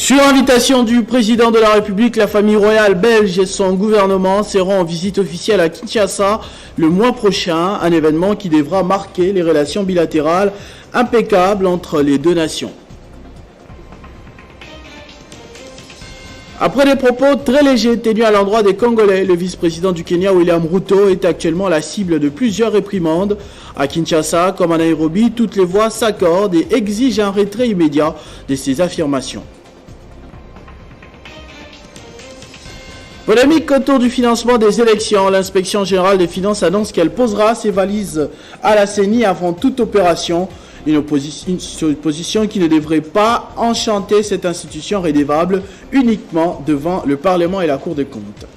Sur invitation du président de la République, la famille royale belge et son gouvernement seront en visite officielle à Kinshasa le mois prochain, un événement qui devra marquer les relations bilatérales impeccables entre les deux nations. Après des propos très légers tenus à l'endroit des Congolais, le vice-président du Kenya, William Ruto, est actuellement la cible de plusieurs réprimandes. À Kinshasa, comme à Nairobi, toutes les voix s'accordent et exigent un retrait immédiat de ces affirmations. Polémique autour du financement des élections. L'inspection générale des finances annonce qu'elle posera ses valises à la CENI avant toute opération. Une position qui ne devrait pas enchanter cette institution rédévable uniquement devant le Parlement et la Cour des comptes.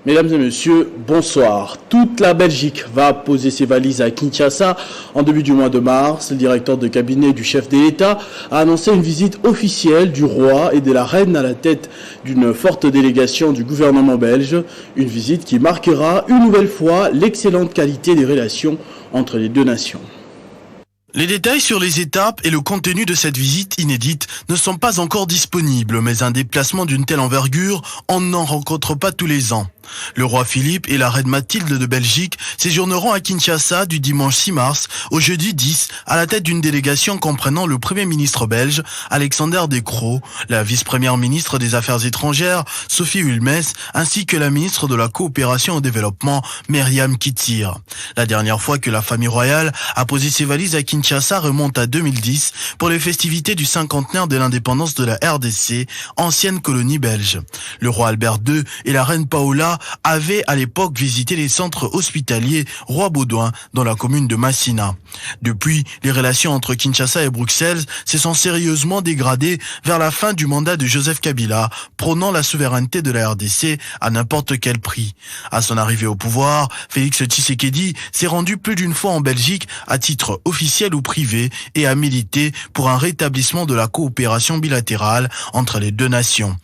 Mesdames et messieurs, bonsoir. Toute la Belgique va poser ses valises à Kinshasa en début du mois de mars. Le directeur de cabinet du chef de l'État a annoncé une visite officielle du roi et de la reine à la tête d'une forte délégation du gouvernement belge. Une visite qui marquera une nouvelle fois l'excellente qualité des relations entre les deux nations. Les détails sur les étapes et le contenu de cette visite inédite ne sont pas encore disponibles, mais un déplacement d'une telle envergure, on n'en rencontre pas tous les ans. Le roi Philippe et la reine Mathilde de Belgique séjourneront à Kinshasa du dimanche 6 mars au jeudi 10 à la tête d'une délégation comprenant le premier ministre belge Alexander De Croo, la vice-première ministre des Affaires étrangères Sophie Ulmes ainsi que la ministre de la Coopération au développement Myriam Kittir. La dernière fois que la famille royale a posé ses valises à Kinshasa remonte à 2010 pour les festivités du cinquantenaire de l'indépendance de la RDC, ancienne colonie belge. Le roi Albert II et la reine Paola avaient à l'époque visité les centres hospitaliers Roi-Baudouin dans la commune de Massina. Depuis, les relations entre Kinshasa et Bruxelles se sont sérieusement dégradées vers la fin du mandat de Joseph Kabila, prônant la souveraineté de la RDC à n'importe quel prix. À son arrivée au pouvoir, Félix Tshisekedi s'est rendu plus d'une fois en Belgique à titre officiel ou privé et a milité pour un rétablissement de la coopération bilatérale entre les deux nations.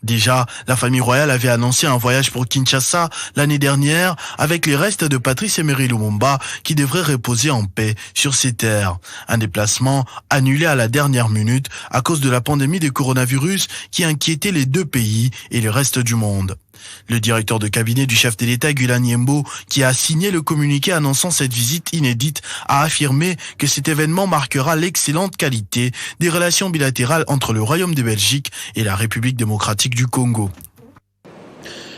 Déjà, la famille royale avait annoncé un voyage pour Kinshasa l'année dernière avec les restes de Patrice Emery Lumumba qui devraient reposer en paix sur ces terres. Un déplacement annulé à la dernière minute à cause de la pandémie de coronavirus qui inquiétait les deux pays et le reste du monde. Le directeur de cabinet du chef de l'État, Guilan Yembo, qui a signé le communiqué annonçant cette visite inédite, a affirmé que cet événement marquera l'excellente qualité des relations bilatérales entre le Royaume de Belgique et la République démocratique du Congo.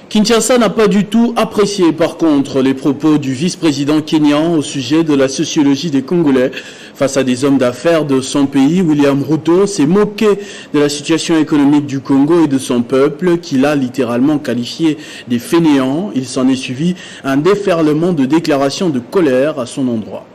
Kinshasa n'a pas du tout apprécié par contre les propos du vice-président kényan au sujet de la sociologie des Congolais. Face à des hommes d'affaires de son pays, William Ruto s'est moqué de la situation économique du Congo et de son peuple, qu'il a littéralement qualifié des fainéants. Il s'en est suivi un déferlement de déclarations de colère à son endroit.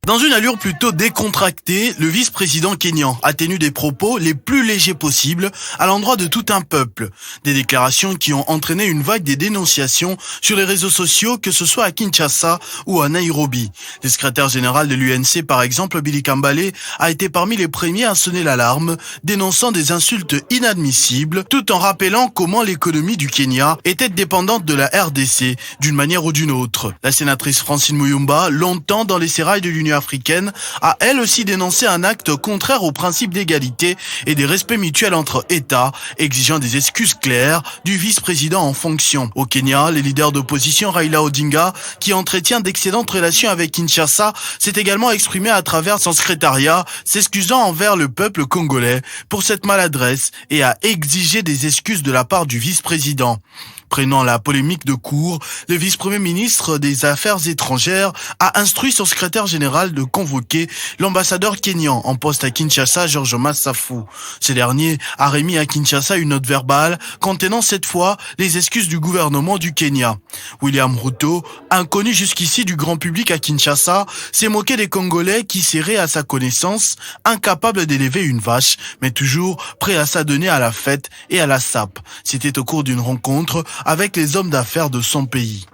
Dans une allure plutôt décontractée, le vice-président kényan a tenu des propos les plus légers possibles à l'endroit de tout un peuple. Des déclarations qui ont entraîné une vague des dénonciations sur les réseaux sociaux, que ce soit à Kinshasa ou à Nairobi. Le secrétaire général de l'UNC, par exemple, Billy Kambale, a été parmi les premiers à sonner l'alarme, dénonçant des insultes inadmissibles, tout en rappelant comment l'économie du Kenya était dépendante de la RDC, d'une manière ou d'une autre. La sénatrice Francine Muyumba, longtemps dans les sérails de l'Union africaine, a elle aussi dénoncé un acte contraire au principe d'égalité et des respects mutuels entre États, exigeant des excuses claires du vice-président en fonction. Au Kenya, les leaders d'opposition Raila Odinga, qui entretient d'excellentes relations avec Kinshasa, s'est également exprimé à travers son secrétariat, s'excusant envers le peuple congolais pour cette maladresse et a exigé des excuses de la part du vice-président. Prenant la polémique de court, le vice-premier ministre des Affaires étrangères a instruit son secrétaire général de convoquer l'ambassadeur kényan en poste à Kinshasa, George Massafou. Ce dernier a remis à Kinshasa une note verbale contenant cette fois les excuses du gouvernement du Kenya. William Ruto, inconnu jusqu'ici du grand public à Kinshasa, s'est moqué des Congolais qui seraient à sa connaissance incapables d'élever une vache, mais toujours prêts à s'adonner à la fête et à la sape. C'était au cours d'une rencontre avec les hommes d'affaires de son pays.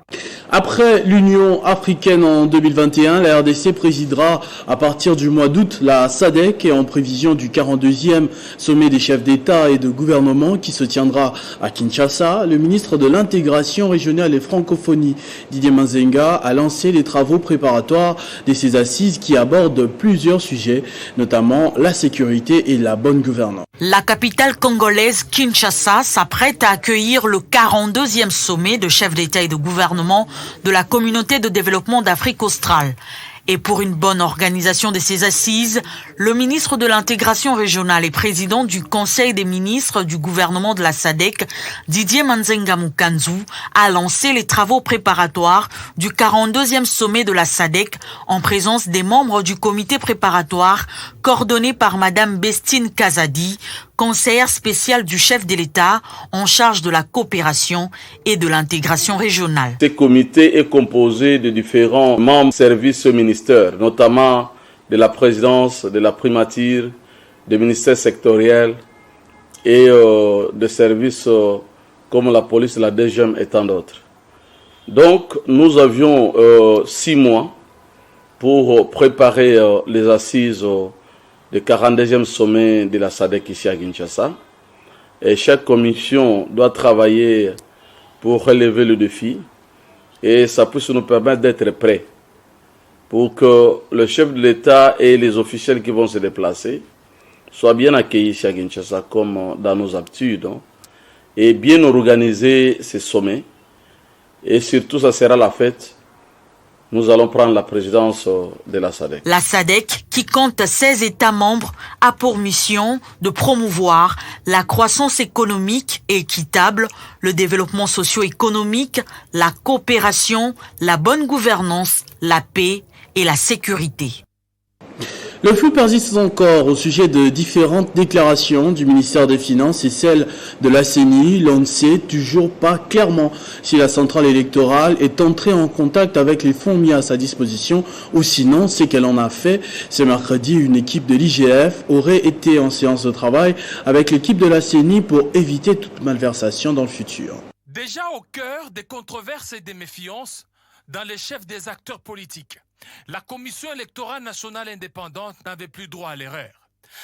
Après l'Union africaine en 2021, la RDC présidera à partir du mois d'août la SADC et en prévision du 42e sommet des chefs d'État et de gouvernement qui se tiendra à Kinshasa, le ministre de l'Intégration régionale et francophonie Didier Manzenga a lancé les travaux préparatoires de ces assises qui abordent plusieurs sujets, notamment la sécurité et la bonne gouvernance. La capitale congolaise Kinshasa s'apprête à accueillir le 42e sommet de chefs d'État et de gouvernement de la communauté de développement d'Afrique australe. Et pour une bonne organisation de ces assises, le ministre de l'intégration régionale et président du Conseil des ministres du gouvernement de la SADC, Didier Manzenga Mukanzu, a lancé les travaux préparatoires du 42e sommet de la SADC en présence des membres du comité préparatoire coordonné par Madame Bestine Kazadi, conseillère spéciale du chef de l'État en charge de la coopération et de l'intégration régionale. Ce comité est composé de différents membres services ministères, notamment de la présidence, de la primature, des ministères sectoriels et de services comme la police, la DGM et tant d'autres. Donc nous avions 6 mois pour préparer les assises du 42e sommet de la SADC ici à Kinshasa. Et chaque commission doit travailler pour relever le défi et ça puisse nous permettre d'être prêts pour que le chef de l'État et les officiels qui vont se déplacer soient bien accueillis ici à Kinshasa comme dans nos habitudes et bien organiser ces sommets. Et surtout, ça sera la fête. Nous allons prendre la présidence de la SADC. La SADC, qui compte 16 États membres, a pour mission de promouvoir la croissance économique et équitable, le développement socio-économique, la coopération, la bonne gouvernance, la paix et la sécurité. Le flou persiste encore au sujet de différentes déclarations du ministère des Finances et celles de la CENI. L'on ne sait toujours pas clairement si la centrale électorale est entrée en contact avec les fonds mis à sa disposition ou sinon c'est qu'elle en a fait. Ce mercredi, une équipe de l'IGF aurait été en séance de travail avec l'équipe de la CENI pour éviter toute malversation dans le futur. Déjà au cœur des controverses et des méfiances dans les chefs des acteurs politiques, la Commission électorale nationale indépendante n'avait plus droit à l'erreur.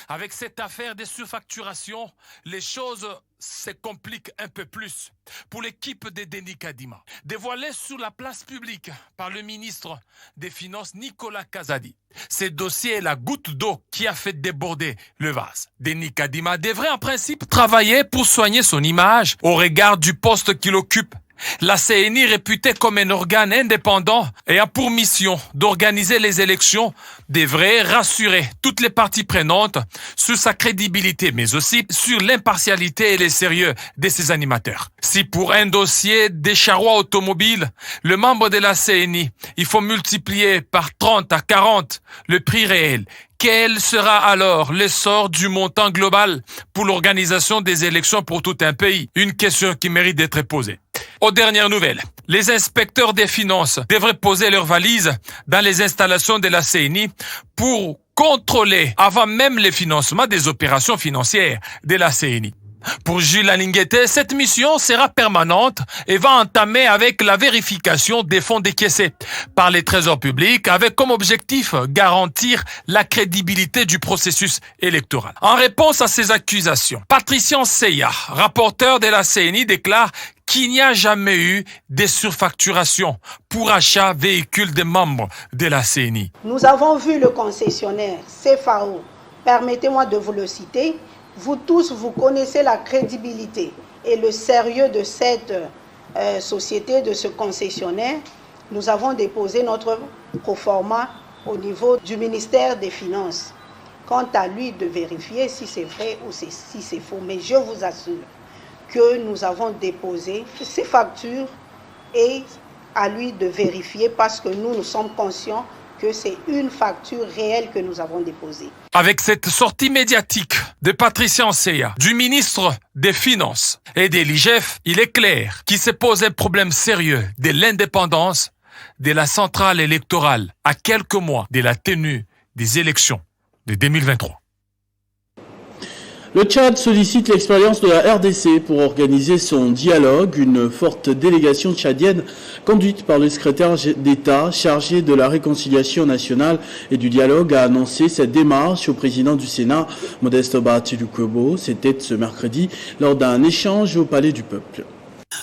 Avec cette affaire des surfacturations, les choses se compliquent un peu plus pour l'équipe de Denis Kadima. Dévoilée sur la place publique par le ministre des Finances Nicolas Kazadi, ce dossier est la goutte d'eau qui a fait déborder le vase. Denis Kadima devrait en principe travailler pour soigner son image au regard du poste qu'il occupe. La CENI, réputée comme un organe indépendant et a pour mission d'organiser les élections, devrait rassurer toutes les parties prenantes sur sa crédibilité, mais aussi sur l'impartialité et le sérieux de ses animateurs. Si pour un dossier des charrois automobiles, le membre de la CENI, il faut multiplier par 30 à 40 le prix réel, quel sera alors l'essor du montant global pour l'organisation des élections pour tout un pays? Une question qui mérite d'être posée. Aux dernières nouvelles, les inspecteurs des finances devraient poser leurs valises dans les installations de la CENI pour contrôler avant même le financement des opérations financières de la CENI. Pour Jules Alinguete, cette mission sera permanente et va entamer avec la vérification des fonds décaissés par les trésors publics avec comme objectif garantir la crédibilité du processus électoral. En réponse à ces accusations, Patricien Seya, rapporteur de la CENI, déclare qu'il n'y a jamais eu de surfacturation pour achat véhicule des membres de la CENI. Nous avons vu le concessionnaire CFAO, permettez-moi de vous le citer. Vous tous, vous connaissez la crédibilité et le sérieux de cette société, de ce concessionnaire. Nous avons déposé notre proforma au niveau du ministère des Finances. Quant à lui de vérifier si c'est vrai ou si c'est faux. Mais je vous assure que nous avons déposé ces factures et à lui de vérifier parce que nous sommes conscients que c'est une facture réelle que nous avons déposée. Avec cette sortie médiatique de Patricien Seya, du ministre des Finances et de l'IGF, il est clair qu'il se pose un problème sérieux de l'indépendance de la centrale électorale à quelques mois de la tenue des élections de 2023. Le Tchad sollicite l'expérience de la RDC pour organiser son dialogue. Une forte délégation tchadienne conduite par le secrétaire d'État chargé de la réconciliation nationale et du dialogue a annoncé cette démarche au président du Sénat, Modeste Bahati Lukwebo. C'était ce mercredi lors d'un échange au Palais du Peuple.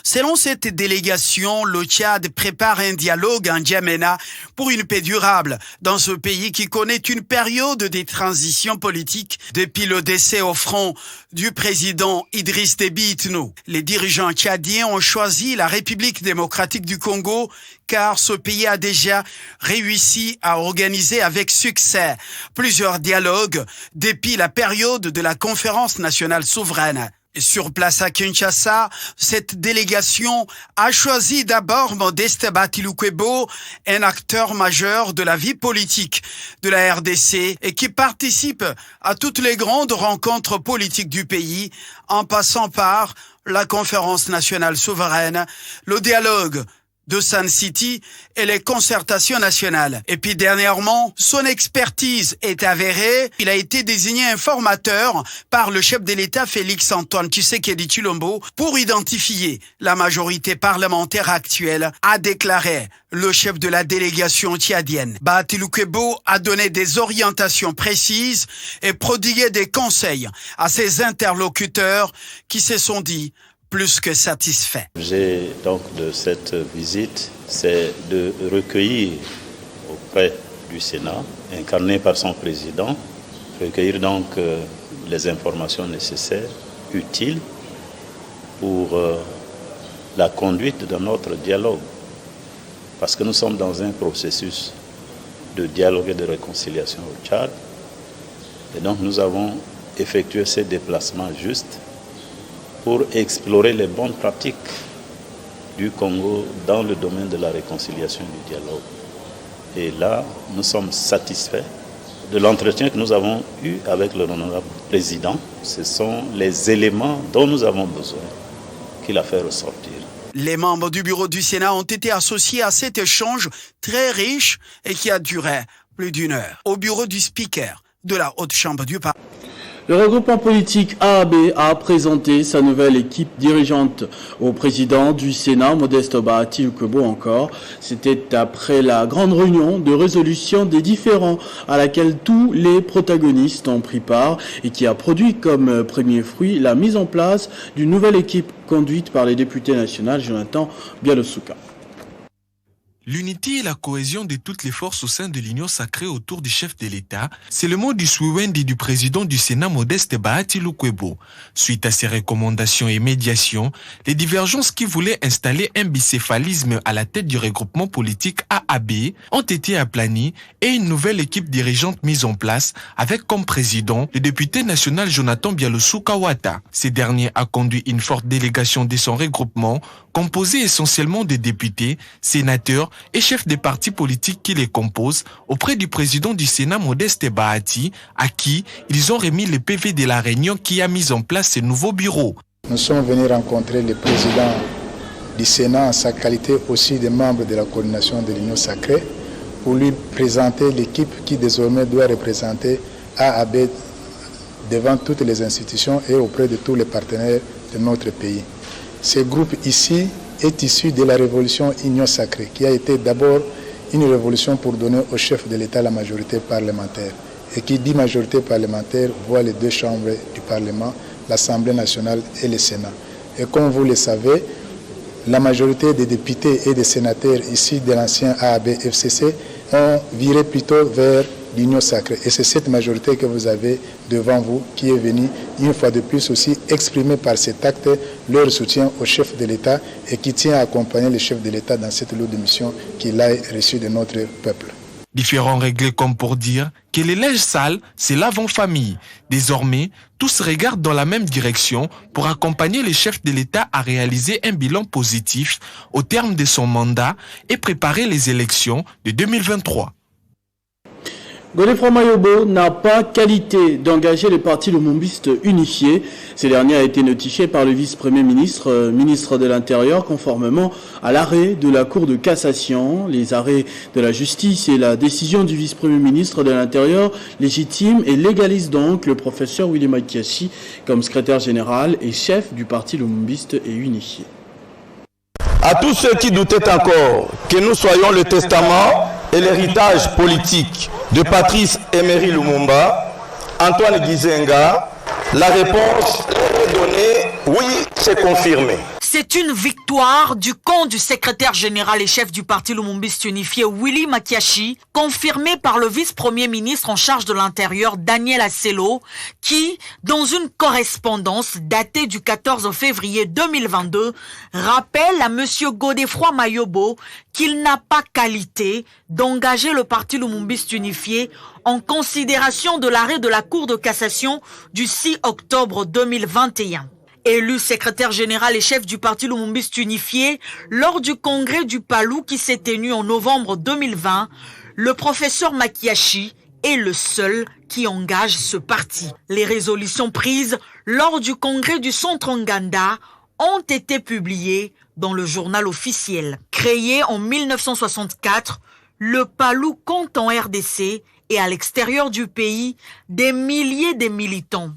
Selon cette délégation, le Tchad prépare un dialogue en Djamena pour une paix durable dans ce pays qui connaît une période de transition politique depuis le décès au front du président Idriss Déby Itno. Les dirigeants tchadiens ont choisi la République démocratique du Congo car ce pays a déjà réussi à organiser avec succès plusieurs dialogues depuis la période de la conférence nationale souveraine. Sur place à Kinshasa, cette délégation a choisi d'abord Modeste Bahati Lukwebo, un acteur majeur de la vie politique de la RDC et qui participe à toutes les grandes rencontres politiques du pays, en passant par la conférence nationale souveraine, le dialogue de Sun City et les concertations nationales. Et puis dernièrement, son expertise est avérée. Il a été désigné informateur par le chef de l'État Félix-Antoine Tshisekedi Tshilombo pour identifier la majorité parlementaire actuelle, a déclaré le chef de la délégation tchadienne. Bahati Lukwebo a donné des orientations précises et prodigué des conseils à ses interlocuteurs qui se sont dit plus que satisfait. L'objet donc de cette visite, c'est de recueillir auprès du Sénat, incarné par son président, recueillir donc les informations nécessaires, utiles pour la conduite de notre dialogue. Parce que nous sommes dans un processus de dialogue et de réconciliation au Tchad. Et donc nous avons effectué ces déplacements justes pour explorer les bonnes pratiques du Congo dans le domaine de la réconciliation et du dialogue. Et là, nous sommes satisfaits de l'entretien que nous avons eu avec le honorable président. Ce sont les éléments dont nous avons besoin qu'il a fait ressortir. Les membres du bureau du Sénat ont été associés à cet échange très riche et qui a duré plus d'une heure au bureau du speaker de la Haute Chambre du Parlement. Le regroupement politique AAB a présenté sa nouvelle équipe dirigeante au président du Sénat, Modeste Bahati Lukwebo encore. C'était après la grande réunion de résolution des différends à laquelle tous les protagonistes ont pris part et qui a produit comme premier fruit la mise en place d'une nouvelle équipe conduite par les députés nationaux Jonathan Bialosuka. L'unité et la cohésion de toutes les forces au sein de l'Union sacrée autour du chef de l'État, c'est le mot du Swiwendi du président du Sénat Modeste Bahati Lukwebo. Suite à ces recommandations et médiations, les divergences qui voulaient installer un bicéphalisme à la tête du regroupement politique AAB ont été aplanies et une nouvelle équipe dirigeante mise en place avec comme président le député national Jonathan Bialosuka Wata. Ce dernier a conduit une forte délégation de son regroupement composée essentiellement de députés, sénateurs et chefs des partis politiques qui les composent auprès du président du Sénat Modeste Bahati, à qui ils ont remis le PV de la réunion qui a mis en place ce nouveau bureau. Nous sommes venus rencontrer le président du Sénat en sa qualité aussi de membre de la coordination de l'Union sacrée pour lui présenter l'équipe qui désormais doit représenter AAB devant toutes les institutions et auprès de tous les partenaires de notre pays. Ce groupe ici est issu de la révolution Union sacrée, qui a été d'abord une révolution pour donner au chef de l'État la majorité parlementaire. Et qui dit majorité parlementaire voit les deux chambres du Parlement, l'Assemblée nationale et le Sénat. Et comme vous le savez, la majorité des députés et des sénateurs ici de l'ancien AAB-FCC ont viré plutôt vers l'Union sacrée. Et c'est cette majorité que vous avez devant vous qui est venue une fois de plus aussi exprimer par cet acte leur soutien au chef de l'État et qui tient à accompagner le chef de l'État dans cette lourde mission qu'il a reçue de notre peuple. Différents réglés comme pour dire que les linges sales, c'est l'avant-famille. Désormais, tous regardent dans la même direction pour accompagner le chef de l'État à réaliser un bilan positif au terme de son mandat et préparer les élections de 2023. Godefroid Mayobo n'a pas qualité d'engager les partis lumumbistes unifiés. Ce dernier a été notifié par le vice-premier ministre, ministre de l'Intérieur, conformément à l'arrêt de la Cour de cassation. Les arrêts de la justice et la décision du vice-premier ministre de l'Intérieur légitiment et légalisent donc le professeur Willy Makiashi comme secrétaire général et chef du parti lumumbiste et unifié. À tous ceux qui doutaient encore que nous soyons le testament et l'héritage politique de Patrice Emery Lumumba, Antoine Gizenga, la réponse est donnée, oui, c'est confirmé. C'est une victoire du camp du secrétaire général et chef du parti lumumbiste unifié Willy Makiashi, confirmée par le vice-premier ministre en charge de l'Intérieur Daniel Asselo, qui, dans une correspondance datée du 14 février 2022, rappelle à M. Godefroid Mayobo qu'il n'a pas qualité d'engager le parti lumumbiste unifié en considération de l'arrêt de la Cour de cassation du 6 octobre 2021. Élu secrétaire général et chef du parti lumumbiste unifié lors du congrès du Palou qui s'est tenu en novembre 2020, le professeur Makiashi est le seul qui engage ce parti. Les résolutions prises lors du congrès du Centre Nganda ont été publiées dans le journal officiel. Créé en 1964, le Palou compte en RDC et à l'extérieur du pays des milliers de militants.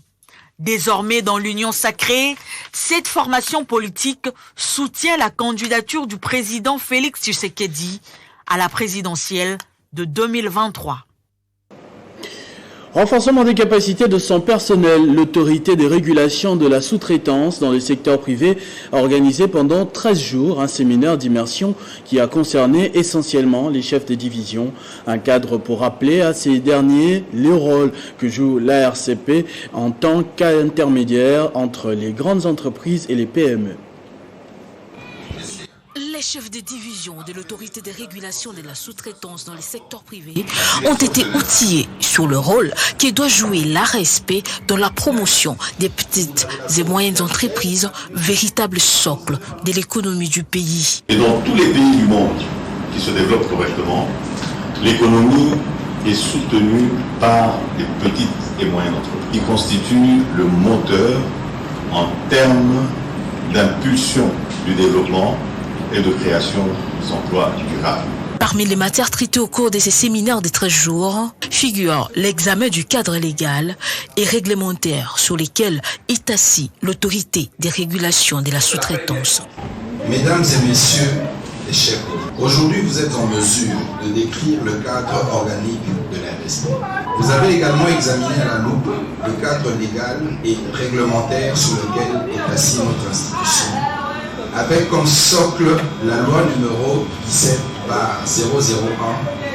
Désormais dans l'Union sacrée, cette formation politique soutient la candidature du président Félix Tshisekedi à la présidentielle de 2023. Renforcement des capacités de son personnel, l'autorité de régulation de la sous-traitance dans le secteur privé a organisé pendant 13 jours un séminaire d'immersion qui a concerné essentiellement les chefs de division. Un cadre pour rappeler à ces derniers le rôle que joue l'ARCP en tant qu'intermédiaire entre les grandes entreprises et les PME. Les chefs de division de l'autorité de régulation de la sous-traitance dans les secteurs privés ont été outillés sur le rôle que doit jouer l'ARSP dans la promotion des petites et moyennes entreprises, véritable socle de l'économie du pays. Et dans tous les pays du monde qui se développent correctement, l'économie est soutenue par les petites et moyennes entreprises qui constituent le moteur en termes d'impulsion du développement et de création d'emplois durables. Parmi les matières traitées au cours de ces séminaires de 13 jours figure l'examen du cadre légal et réglementaire sur lesquels est assis l'autorité des régulations de la sous-traitance. Mesdames et messieurs les chefs, aujourd'hui vous êtes en mesure de décrire le cadre organique de l'investissement. Vous avez également examiné à la loupe le cadre légal et réglementaire sur lequel est assis notre institution, avec comme socle la loi numéro 17/001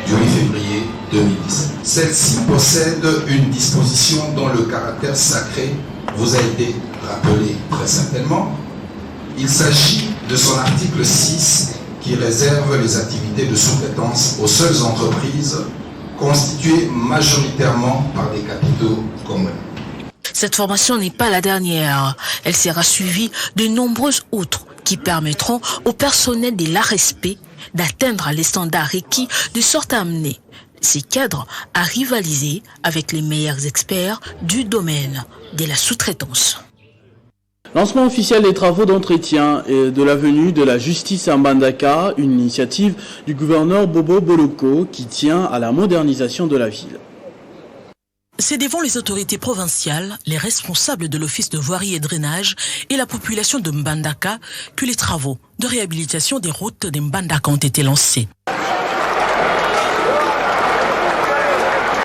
du 8 février 2017. Celle-ci possède une disposition dont le caractère sacré vous a été rappelé très certainement. Il s'agit de son article 6 qui réserve les activités de sous-traitance aux seules entreprises constituées majoritairement par des capitaux communs. Cette formation n'est pas la dernière. Elle sera suivie de nombreuses autres qui permettront au personnel de l'ARSP d'atteindre les standards requis de sorte à amener ces cadres à rivaliser avec les meilleurs experts du domaine de la sous-traitance. Lancement officiel des travaux d'entretien et de l'avenue de la Justice à Mbandaka, une initiative du gouverneur Bobo Boloko qui tient à la modernisation de la ville. C'est devant les autorités provinciales, les responsables de l'office de voirie et drainage et la population de Mbandaka que les travaux de réhabilitation des routes de Mbandaka ont été lancés.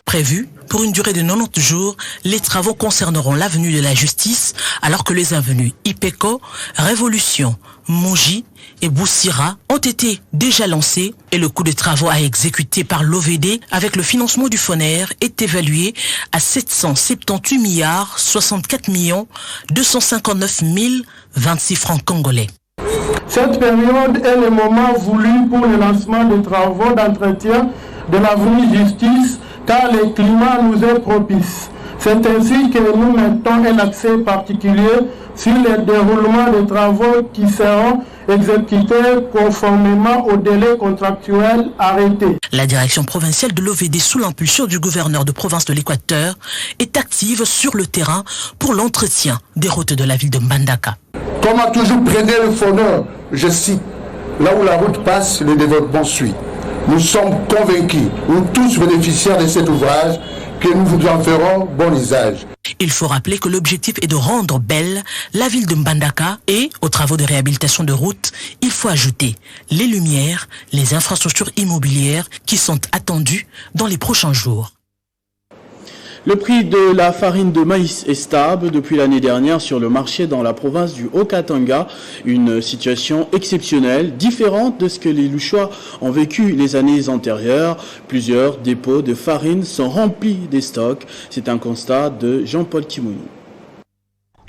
Prévus pour une durée de 90 jours, les travaux concerneront l'avenue de la Justice, alors que les avenues Ipeko, Révolution, Monji et Boussira ont été déjà lancés et le coût de travaux à exécuter par l'OVD avec le financement du FONER est évalué à 778 milliards 64 millions 259 026 francs congolais. Cette période est le moment voulu pour le lancement des travaux d'entretien de l'avenue Justice car le climat nous est propice. C'est ainsi que nous mettons un accès particulier sur le déroulement des travaux qui seront exécutés conformément au délai contractuel arrêté. La direction provinciale de l'OVD, sous l'impulsion du gouverneur de province de l'Équateur, est active sur le terrain pour l'entretien des routes de la ville de Mbandaka. Comme a toujours prêté le fondeur, je cite, là où la route passe, le développement suit. Nous sommes convaincus, nous tous bénéficiaires de cet ouvrage, que nous vous en ferons bon usage. Il faut rappeler que l'objectif est de rendre belle la ville de Mbandaka et, aux travaux de réhabilitation de routes, il faut ajouter les lumières, les infrastructures immobilières qui sont attendues dans les prochains jours. Le prix de la farine de maïs est stable depuis l'année dernière sur le marché dans la province du Haut-Katanga. Une situation exceptionnelle, différente de ce que les Louchois ont vécu les années antérieures. Plusieurs dépôts de farine sont remplis des stocks. C'est un constat de Jean-Paul Kimouni.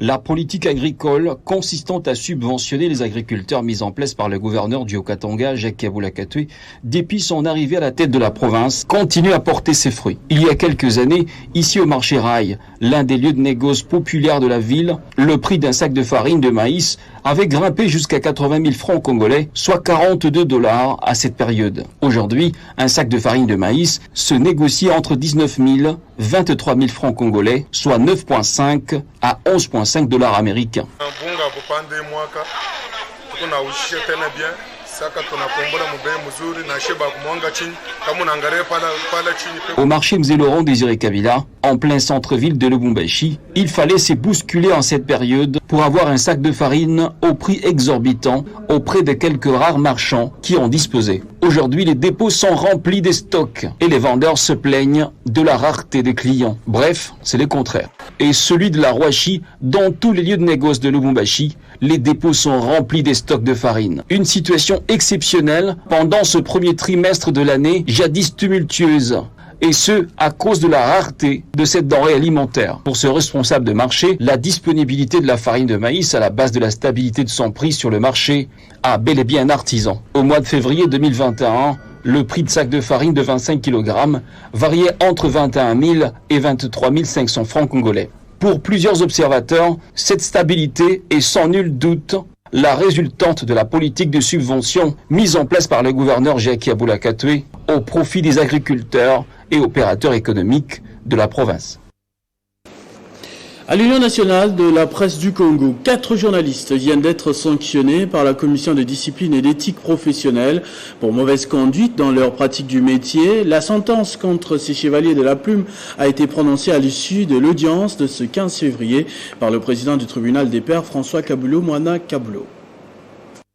La politique agricole consistant à subventionner les agriculteurs mise en place par le gouverneur du Haut-Katanga, Jacques Kabula-Katwe, depuis son arrivée à la tête de la province, continue à porter ses fruits. Il y a quelques années, ici au marché Rail, l'un des lieux de négoce populaires de la ville, le prix d'un sac de farine de maïs avait grimpé jusqu'à 80 000 francs congolais, soit 42 $ à cette période. Aujourd'hui, un sac de farine de maïs se négocie entre 19 000 et 23 000 francs congolais, soit 9,5 à 11,5 $ américains. Au marché Mzé-Laurent Désiré Kabila, en plein centre-ville de Lubumbashi, il fallait se bousculer en cette période pour avoir un sac de farine au prix exorbitant auprès de quelques rares marchands qui en disposaient. Aujourd'hui, les dépôts sont remplis des stocks et les vendeurs se plaignent de la rareté des clients. Bref, c'est le contraire. Et celui de la Rouachi, dans tous les lieux de négoce de Lubumbashi, les dépôts sont remplis des stocks de farine. Une situation exceptionnelle pendant ce premier trimestre de l'année, jadis tumultueuse. Et ce, à cause de la rareté de cette denrée alimentaire. Pour ce responsable de marché, la disponibilité de la farine de maïs à la base de la stabilité de son prix sur le marché a bel et bien un artisan. Au mois de février 2021, le prix de sac de farine de 25 kg variait entre 21 000 et 23 500 francs congolais. Pour plusieurs observateurs, cette stabilité est sans nul doute la résultante de la politique de subvention mise en place par le gouverneur Jacques Kabula-Katwe au profit des agriculteurs et opérateurs économiques de la province. À l'Union nationale de la presse du Congo, 4 journalistes viennent d'être sanctionnés par la commission de discipline et d'éthique professionnelle pour mauvaise conduite dans leur pratique du métier. La sentence contre ces chevaliers de la plume a été prononcée à l'issue de l'audience de ce 15 février par le président du tribunal des pairs, François Kabulo Mwana Kabulo.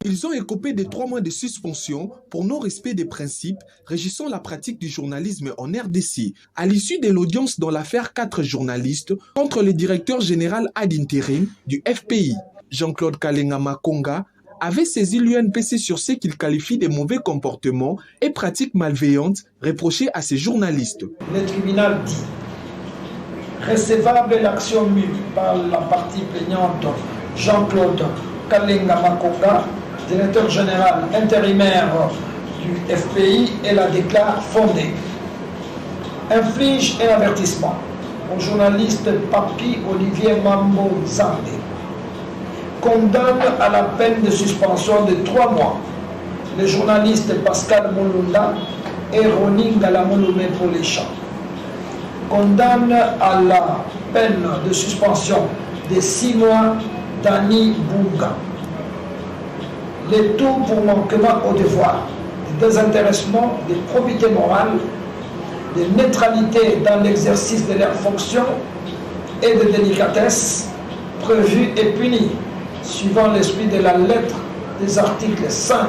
Ils ont écopé de 3 mois de suspension pour non-respect des principes régissant la pratique du journalisme en RDC. À l'issue de l'audience dans l'affaire 4 journalistes contre le directeur général ad intérim du FPI, Jean-Claude Kalenga Makonga, avait saisi l'UNPC sur ce qu'il qualifie de mauvais comportements et pratiques malveillantes reprochées à ces journalistes. Le tribunal dit recevable l'action mue par la partie plaignante Jean-Claude Kalenga Makonga, directeur général intérimaire du FPI, et la déclare fondée. Inflige un avertissement au journaliste Papi Olivier Mambo Zandé. Condamne à la peine de suspension de 3 mois les journalistes Pascal Molunda et Roni Ngalamolume pour les champs. Condamne à la peine de suspension de 6 mois Dani Bunga. Le tout pour manquement au devoir, de désintéressement, de probité morale, de neutralité dans l'exercice de leurs fonctions et de délicatesse prévue et punie, suivant l'esprit de la lettre des articles 5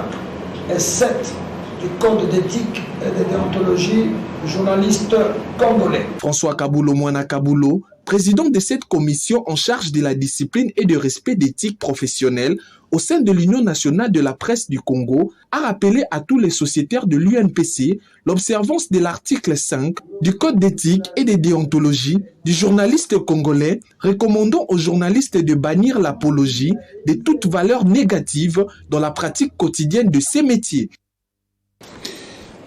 et 7 du Code d'éthique et de déontologie du journaliste congolais. François Kabulo Mwana Kabulo, président de cette commission en charge de la discipline et de respect d'éthique professionnelle au sein de l'Union nationale de la presse du Congo, a rappelé à tous les sociétaires de l'UNPC l'observance de l'article 5 du Code d'éthique et de déontologie du journaliste congolais, recommandant aux journalistes de bannir l'apologie de toute valeur négative dans la pratique quotidienne de ces métiers.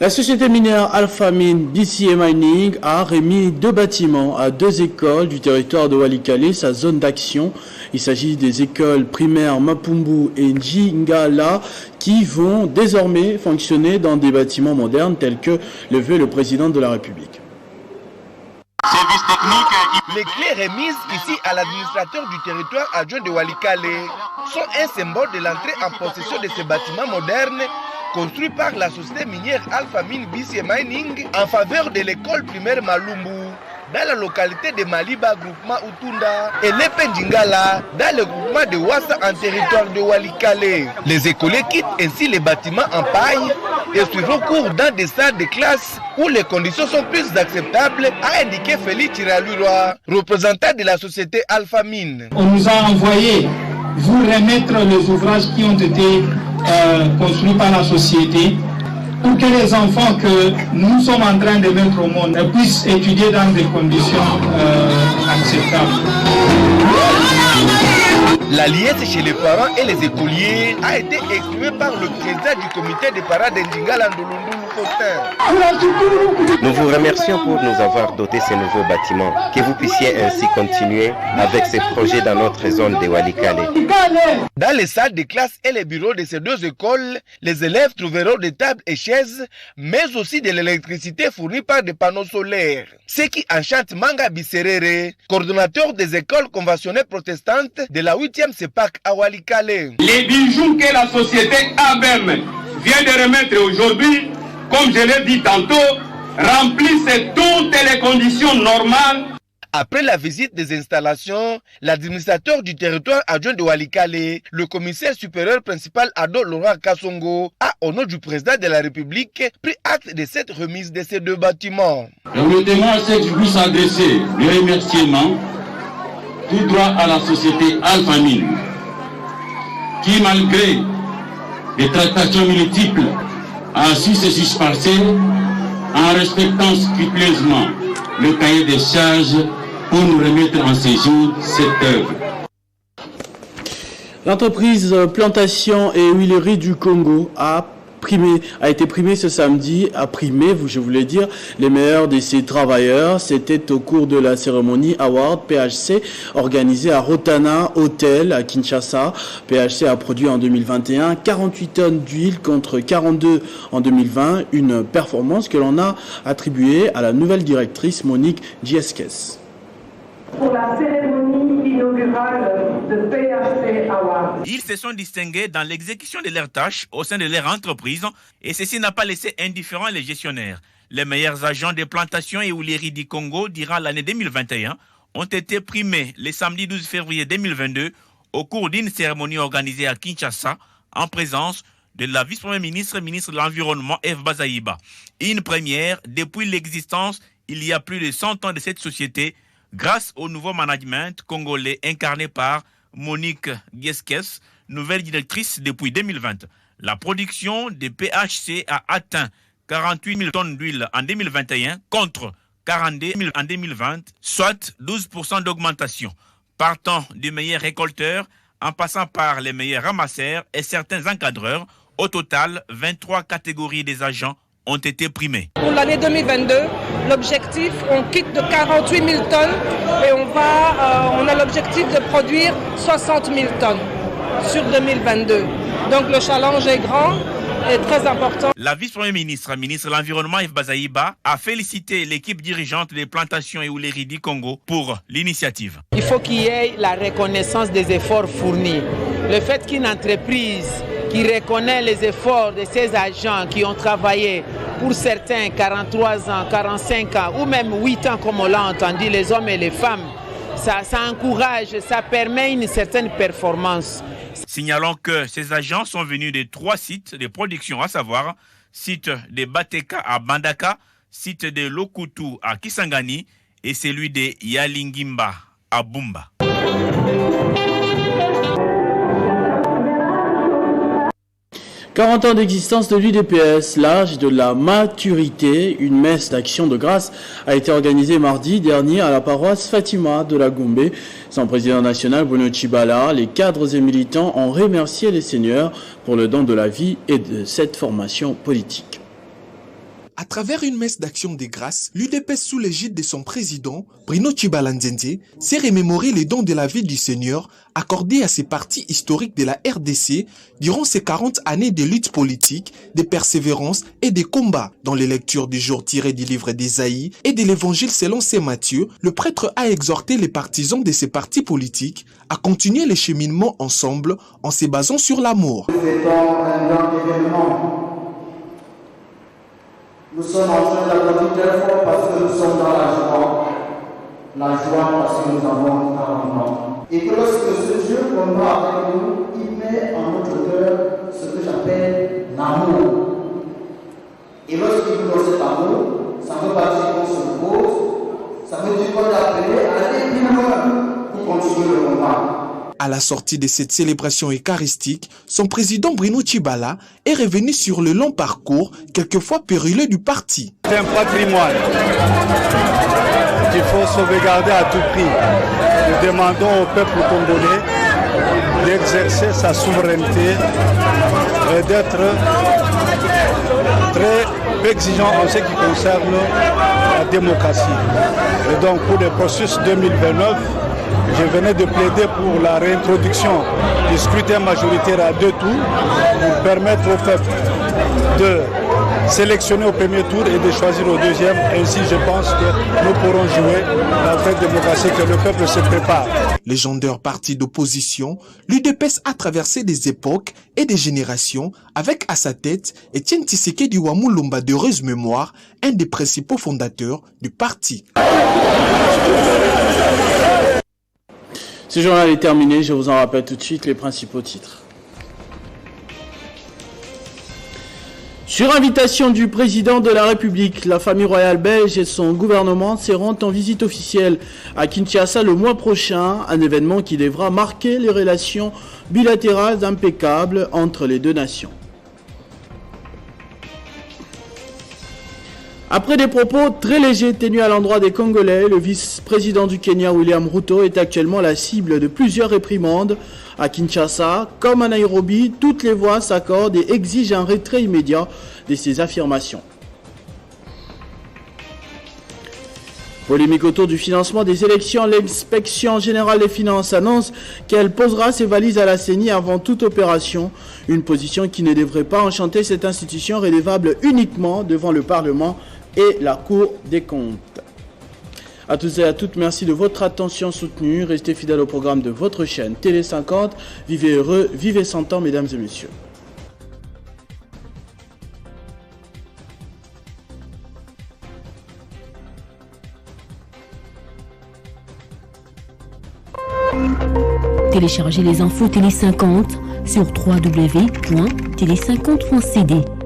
La société minière Alpha Mine BCA Mining a remis 2 bâtiments à 2 écoles du territoire de Walikale, sa zone d'action. Il s'agit des écoles primaires Mapumbu et Njingala qui vont désormais fonctionner dans des bâtiments modernes tels que le veut le président de la République. Service technique. Les clés remises ici à l'administrateur du territoire adjoint de Walikale sont un symbole de l'entrée en possession de ces bâtiments modernes construits par la société minière Alpha Mine BCA Mining en faveur de l'école primaire Malumbu dans la localité de Maliba, groupement Utunda, et Lepenjingala dans le groupement de Wassa en territoire de Walikale. Les écoliers quittent ainsi les bâtiments en paille et suivront cours dans des salles de classe où les conditions sont plus acceptables, a indiqué Félix Chiraluroi, représentant de la société Alpha Mine. On nous a envoyé vous remettre les ouvrages qui ont été construits par la société pour que les enfants que nous sommes en train de mettre au monde puissent étudier dans des conditions acceptables. La liesse chez les parents et les écoliers a été exprimée par le président du comité des parents d'Ndjingala Ndolundu Faustin. Nous vous remercions pour nous avoir doté ces nouveaux bâtiments, que vous puissiez ainsi continuer avec ces projets dans notre zone de Walikale. Dans les salles de classe et les bureaux de ces 2 écoles, les élèves trouveront des tables et chaises, mais aussi de l'électricité fournie par des panneaux solaires. Ce qui enchante Manga Bisserere, coordonnateur des écoles conventionnelles protestantes de la 8e CEPAC à Walikale. Les bijoux que la société ABEM vient de remettre aujourd'hui, comme je l'ai dit tantôt, remplissent toutes les conditions normales. Après la visite des installations, l'administrateur du territoire adjoint de Walikale, le commissaire supérieur principal Ado Laurent Kassongo, a, au nom du président de la République, pris acte de cette remise de ces 2 bâtiments. Permettez-moi à ce que je puisse adresser le remerciement tout droit à la société Alpha Mine, qui malgré des tractations multiples a su se disperser en respectant scrupuleusement le cahier des charges pour nous remettre en séjour cette œuvre. L'entreprise Plantation et Huileries du Congo a été primée ce samedi, je voulais dire, les meilleurs de ses travailleurs. C'était au cours de la cérémonie Award PHC organisée à Rotana Hotel à Kinshasa. PHC a produit en 2021 48 tonnes d'huile contre 42 en 2020, une performance que l'on a attribuée à la nouvelle directrice Monique Giesques. Pour la cérémonie inaugurale de PHC Award. Ils se sont distingués dans l'exécution de leurs tâches au sein de leur entreprise et ceci n'a pas laissé indifférents les gestionnaires. Les meilleurs agents des plantations et huileries du Congo durant l'année 2021 ont été primés le samedi 12 février 2022 au cours d'une cérémonie organisée à Kinshasa en présence de la vice-première ministre de l'Environnement Eve Bazaïba. Une première depuis l'existence il y a plus de 100 ans de cette société grâce au nouveau management congolais incarné par Monique Giesques, nouvelle directrice depuis 2020. La production des PHC a atteint 48 000 tonnes d'huile en 2021 contre 42 000 en 2020, soit 12% d'augmentation. Partant du meilleur récolteur, en passant par les meilleurs ramasseurs et certains encadreurs, au total, 23 catégories des agents ont été primés. Pour l'année 2022, l'objectif, on quitte de 48 000 tonnes et on a l'objectif de produire 60 000 tonnes sur 2022. Donc le challenge est grand et très important. La vice-première ministre de l'Environnement Eve Bazaïba a félicité l'équipe dirigeante des plantations et huileries du Congo pour l'initiative. Il faut qu'il y ait la reconnaissance des efforts fournis. Le fait qu'une entreprise qui reconnaît les efforts de ces agents qui ont travaillé pour certains 43 ans, 45 ans ou même 8 ans comme on l'a entendu, les hommes et les femmes, ça encourage, ça permet une certaine performance. Signalons que ces agents sont venus de 3 sites de production, à savoir site de Bateka à Bandaka, site de Lokutu à Kisangani et celui de Yalingimba à Bumba. 40 ans d'existence de l'UDPS, l'âge de la maturité, une messe d'action de grâce a été organisée mardi dernier à la paroisse Fatima de la Gombe. Son président national, Bruno Chibala, les cadres et militants ont remercié les seigneurs pour le don de la vie et de cette formation politique. À travers une messe d'action des grâces, l'UDPS sous l'égide de son président, Bruno Tshibala Nzenze, s'est remémoré les dons de la vie du Seigneur accordés à ces partis historiques de la RDC durant ces 40 années de lutte politique, de persévérance et de combat. Dans les lectures du jour tirées du livre d'Ésaïe et de l'évangile selon saint Matthieu, le prêtre a exhorté les partisans de ces partis politiques à continuer le cheminement ensemble en se basant sur l'amour. Nous sommes en train d'applaudir très fort parce que nous sommes dans la joie. La joie parce que nous avons 40 ans. Et que lorsque ce Dieu qu'on a avec nous, il met en notre cœur ce que j'appelle l'amour. Et lorsqu'il nous donne cet amour, ça veut pas dire qu'on se repose, ça veut dire qu'on est appelé à aller plus loin pour continuer le combat. À la sortie de cette célébration eucharistique, son président Bruno Tshibala est revenu sur le long parcours, quelquefois périlleux du parti. C'est un patrimoine qu'il faut sauvegarder à tout prix. Nous demandons au peuple congolais d'exercer sa souveraineté et d'être très exigeant en ce qui concerne la démocratie. Et donc pour le processus 2029, je venais de plaider pour la réintroduction du scrutin majoritaire à 2 tours pour permettre au peuple de sélectionner au premier tour et de choisir au deuxième. Ainsi, je pense que nous pourrons jouer la vraie démocratie que le peuple se prépare. Légendaire parti d'opposition, l'UDPS a traversé des époques et des générations avec à sa tête Etienne Tshisekedi Wamulumba d'heureuse mémoire, un des principaux fondateurs du parti. Ce journal est terminé, je vous en rappelle tout de suite les principaux titres. Sur invitation du président de la République, la famille royale belge et son gouvernement seront en visite officielle à Kinshasa le mois prochain, un événement qui devra marquer les relations bilatérales impeccables entre les deux nations. Après des propos très légers tenus à l'endroit des Congolais, le vice-président du Kenya, William Ruto, est actuellement la cible de plusieurs réprimandes. À Kinshasa, comme à Nairobi, toutes les voix s'accordent et exigent un retrait immédiat de ces affirmations. Polémique autour du financement des élections, l'inspection générale des finances annonce qu'elle posera ses valises à la CENI avant toute opération, une position qui ne devrait pas enchanter cette institution redevable uniquement devant le Parlement et la Cour des comptes. À tous et à toutes, merci de votre attention soutenue. Restez fidèles au programme de votre chaîne Télé 50. Vivez heureux, vivez 100 ans, mesdames et messieurs. Téléchargez les infos Télé 50 sur www.télé50.cd.